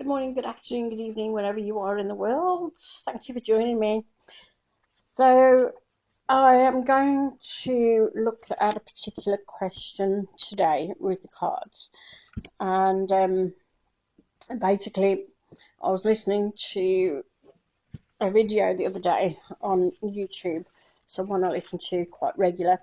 Good morning, good afternoon, good evening, wherever you are in the world. Thank you for joining me. So, I am going to look at a particular question today with the cards. And basically, I was listening to a video the other day on YouTube, someone I listen to quite regular.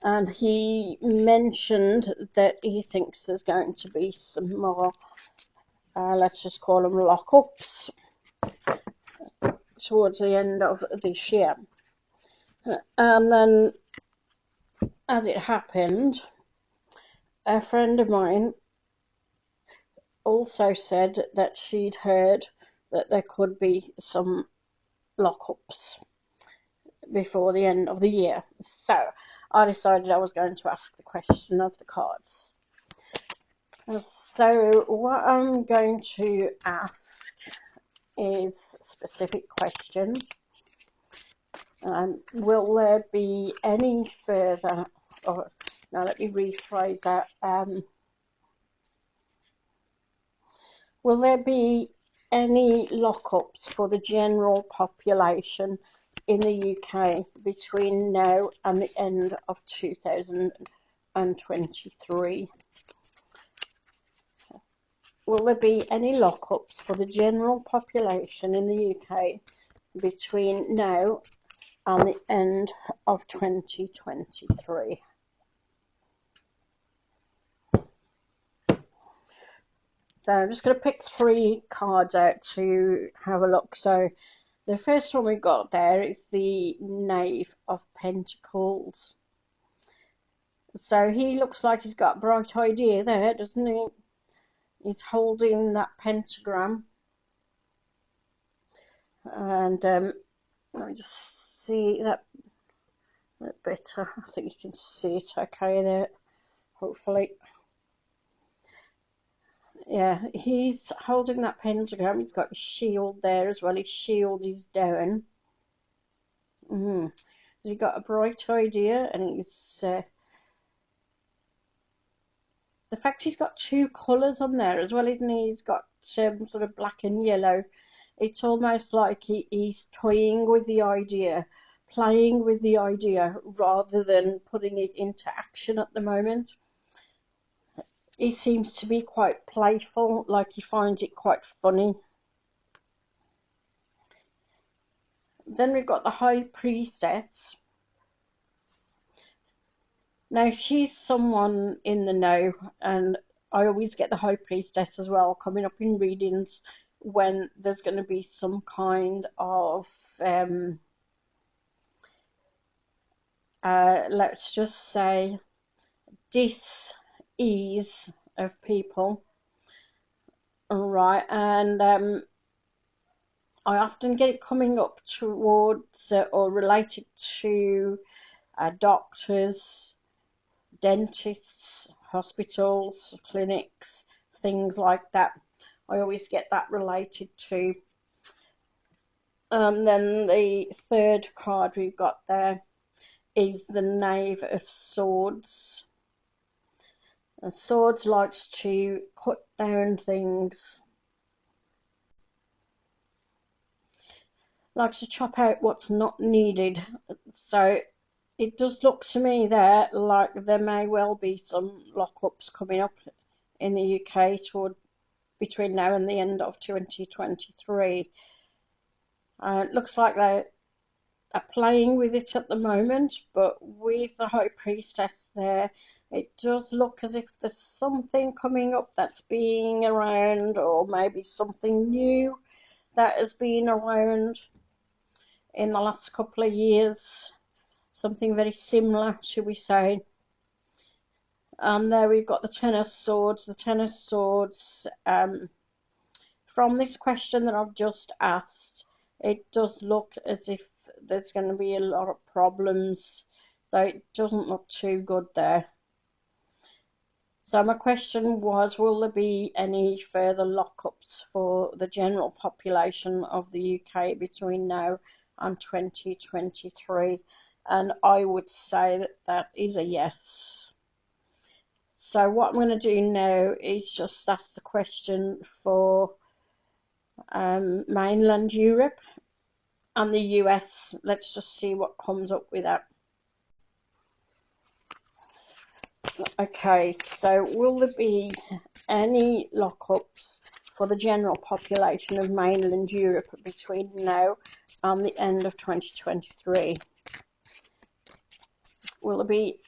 And he mentioned that he thinks there's going to be some more, let's just call them lockups, towards the end of this year. And then, as it happened, a friend of mine also said that she'd heard that there could be some lockups before the end of the year. So I decided I was going to ask the question of the cards. So what I'm going to ask is specific questions. Will there be any further, or now let me rephrase that, will there be any lockups for the general population in the UK between now and the end of 2023? Will there be any lockups for the general population in the UK between now and the end of 2023? So I'm just going to pick 3 cards out to have a look. So the first one we got there is the Knave of Pentacles. So he looks like he's got a bright idea there, doesn't he? He's holding that pentagram. And let me just see that a bit better. I think you can see it okay there, hopefully. Yeah, he's holding that pentagram. He's got his shield there as well. His shield is down. He's got a bright idea, and he's the fact he's got 2 colours on there as well, isn't he? He's got sort of black and yellow. It's almost like he's toying with the idea, playing with the idea, rather than putting it into action at the moment. He seems to be quite playful, like he finds it quite funny. Then we've got the High Priestess. Now, she's someone in the know, and I always get the High Priestess as well coming up in readings when there's going to be some kind of, let's just say, dis-ease of people. Alright, and I often get it coming up towards or related to doctors, dentists, hospitals, clinics, things like that. I always get that related to. And then the third card we've got there is the Knave of Swords. And Swords likes to cut down things, likes to chop out what's not needed. So it does look to me there like there may well be some lockups coming up in the UK between now and the end of 2023. It looks like they are playing with it at the moment, but with the High Priestess there, it does look as if there's something coming up that's being around, or maybe something new that has been around in the last couple of years. Something very similar, should we say. And there we've got the Ten of Swords. The Ten of Swords, from this question that I've just asked, it does look as if there's going to be a lot of problems. So it doesn't look too good there. So my question was, will there be any further lockups for the general population of the UK between now and 2023? And I would say that that is a yes. So what I'm going to do now is just ask the question for mainland Europe and the US. Let's just see what comes up with that. Okay, so will there be any lockups for the general population of mainland Europe between now and the end of 2023? Will there be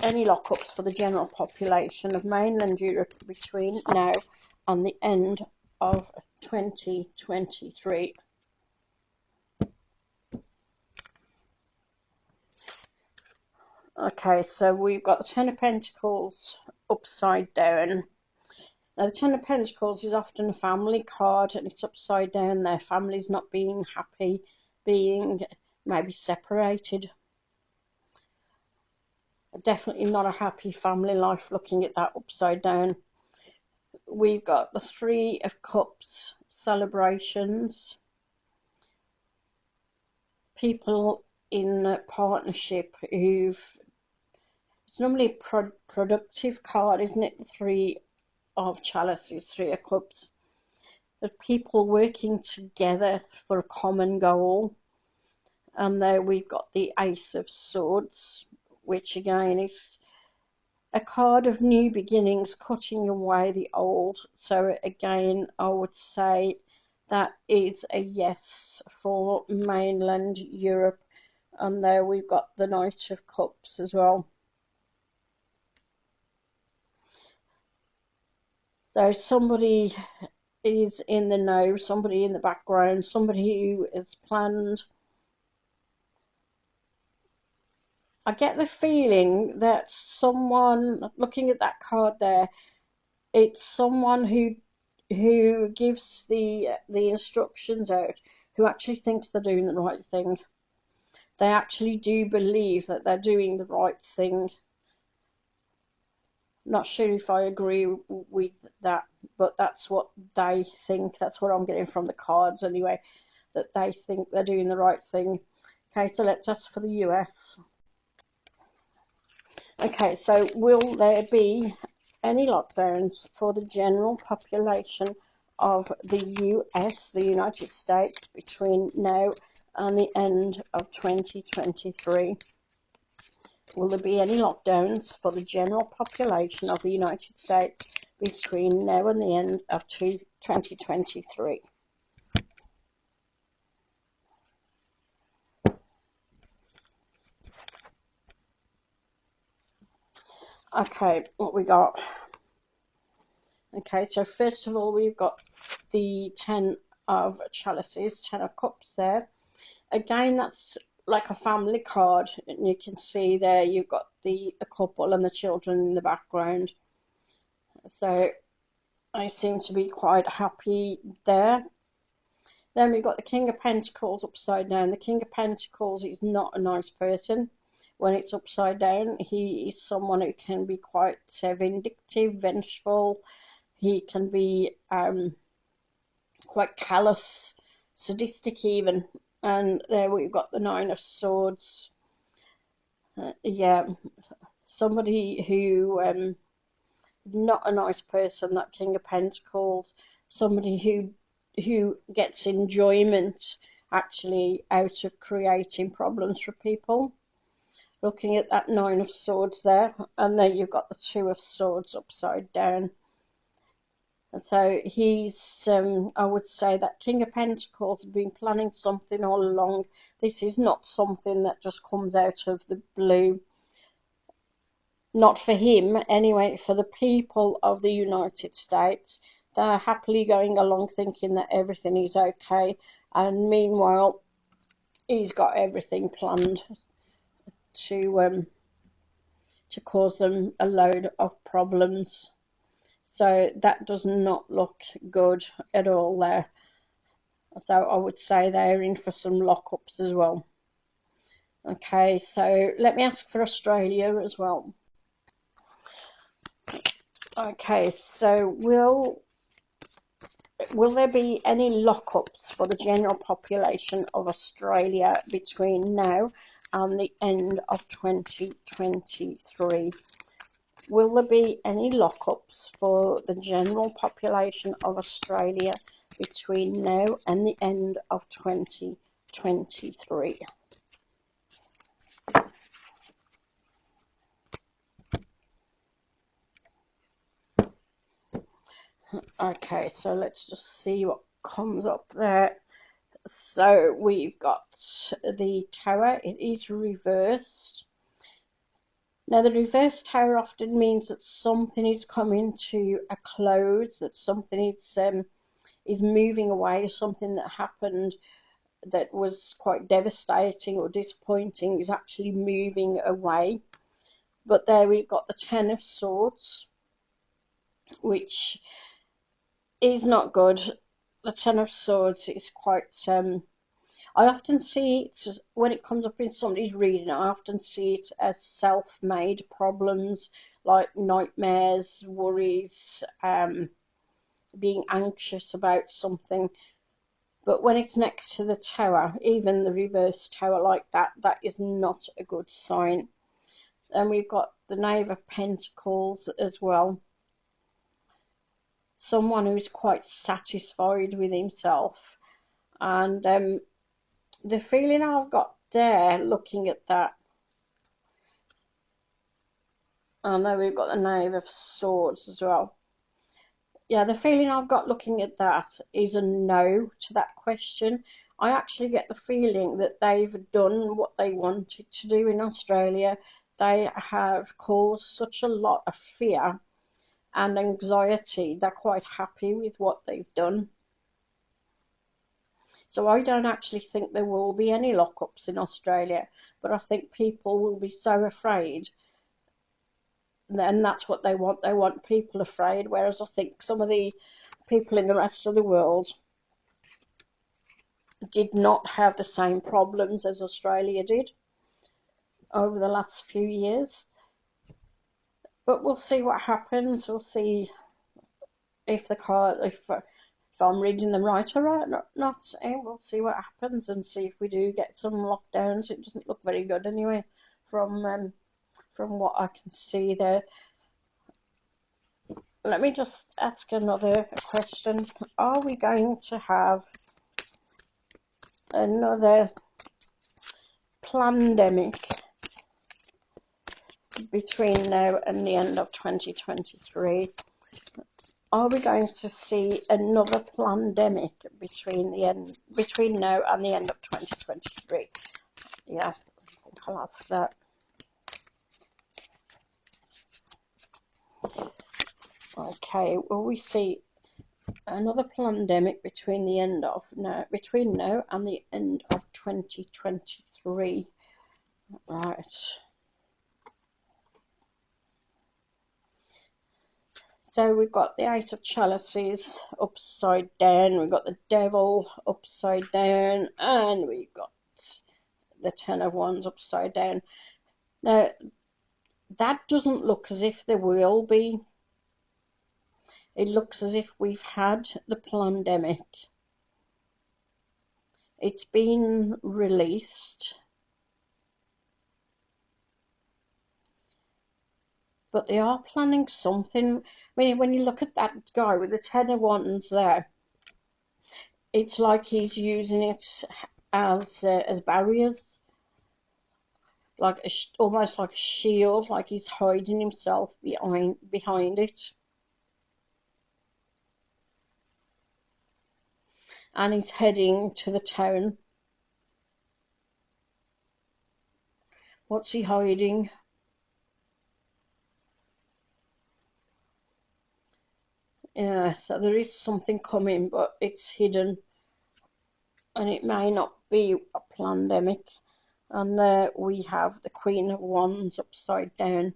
any lockups for the general population of mainland Europe between now and the end of 2023? Okay, so we've got the Ten of Pentacles upside down. Now, the Ten of Pentacles is often a family card, and it's upside down. Their family's not being happy, being maybe separated. Definitely not a happy family life looking at that upside down. We've got the Three of Cups, celebrations. People in a partnership it's normally a productive card, isn't it? The Three of Chalices, Three of Cups. The people working together for a common goal. And there we've got the Ace of Swords, which again is a card of new beginnings, cutting away the old. So again, I would say that is a yes for mainland Europe. And there we've got the Knight of Cups as well. So somebody is in the know, somebody in the background, somebody who is planned. I get the feeling that someone, looking at that card there, it's someone who gives the instructions out, who actually thinks they're doing the right thing. They actually do believe that they're doing the right thing. Not sure if I agree with that, but that's what they think. That's what I'm getting from the cards anyway, that they think they're doing the right thing. Okay, so let's ask for the US. Okay, so will there be any lockdowns for the general population of the US, the United States, between now and the end of 2023? Will there be any lockdowns for the general population of the United States between now and the end of 2023? Okay, what we got? Okay, so first of all, we've got the Ten of Chalices, Ten of Cups there. Again, that's like a family card, and you can see there you've got the couple and the children in the background. So I seem to be quite happy there. Then we've got the King of Pentacles upside down. The King of Pentacles is not a nice person. When it's upside down, he is someone who can be quite vindictive, vengeful. He can be quite callous, sadistic even. And there we've got the Nine of Swords. Yeah, somebody who not a nice person, that King of Pentacles. Somebody who gets enjoyment actually out of creating problems for people. Looking at that Nine of Swords there, and then you've got the Two of Swords upside down. So he's, I would say that King of Pentacles has been planning something all along. This is not something that just comes out of the blue. Not for him, anyway, for the people of the United States. They're happily going along thinking that everything is okay. And meanwhile, he's got everything planned to cause them a load of problems. So that does not look good at all there. So I would say they're in for some lockups as well. Okay, so let me ask for Australia as well. Okay, so will there be any lockups for the general population of Australia between now and the end of 2023? Will there be any lockups for the general population of Australia between now and the end of 2023? Okay, so let's just see what comes up there. So we've got the tower. It is reversed. Now the reversed tower often means that something is coming to a close, that something is moving away, something that happened that was quite devastating or disappointing is actually moving away. But there we've got the Ten of Swords, which is not good. The Ten of Swords is quite I often see it when it comes up in somebody's reading, I often see it as self-made problems like nightmares, worries, being anxious about something. But when it's next to the tower, even the reverse tower like that, that is not a good sign. And we've got the Knave of Pentacles as well. Someone who's quite satisfied with himself. And the feeling I've got there, looking at that, and then we've got the Knave of Swords as well. Yeah, the feeling I've got looking at that is a no to that question. I actually get the feeling that they've done what they wanted to do in Australia. They have caused such a lot of fear and anxiety. They're quite happy with what they've done. So I don't actually think there will be any lockups in Australia, but I think people will be so afraid, and that's what they want. They want people afraid, whereas I think some of the people in the rest of the world did not have the same problems as Australia did over the last few years. But we'll see what happens. We'll see if the card, if I'm reading them right or not. We'll see what happens and see if we do get some lockdowns. It doesn't look very good anyway, from what I can see there. Let me just ask another question. Are we going to have another pandemic between now and the end of 2023? Are we going to see another pandemic between now and the end of 2023? Yeah, I think I'll ask that. Okay, will we see another pandemic between now and the end of 2023? Right. So we've got the Eight of Chalices upside down, we've got the Devil upside down, and we've got the Ten of Wands upside down. Now, that doesn't look as if there will be. It looks as if we've had the pandemic. It's been released. But they are planning something. I mean, when you look at that guy with the Ten of Wands there, it's like he's using it as barriers, like almost like a shield, like he's hiding himself behind it. And he's heading to the town. What's he hiding? Yeah, so there is something coming, but it's hidden, and it may not be a pandemic. And there we have the Queen of Wands upside down,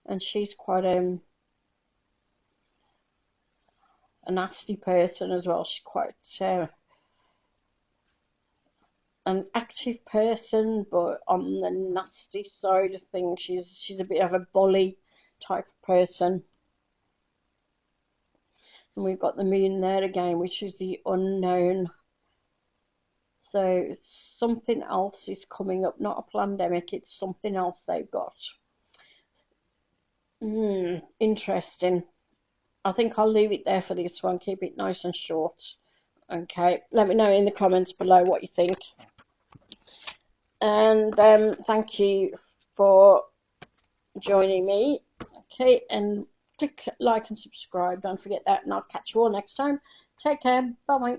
and she's quite a nasty person as well. She's quite an active person, but on the nasty side of things, she's a bit of a bully type of person. And we've got the Moon there again, which is the unknown. So something else is coming up, not a pandemic, it's something else they've got. Interesting. I think I'll leave it there for this one. Keep it nice and short. Okay. Let me know in the comments below what you think. And thank you for joining me. Okay, and click like and subscribe. Don't forget that, and I'll catch you all next time. Take care. Bye bye.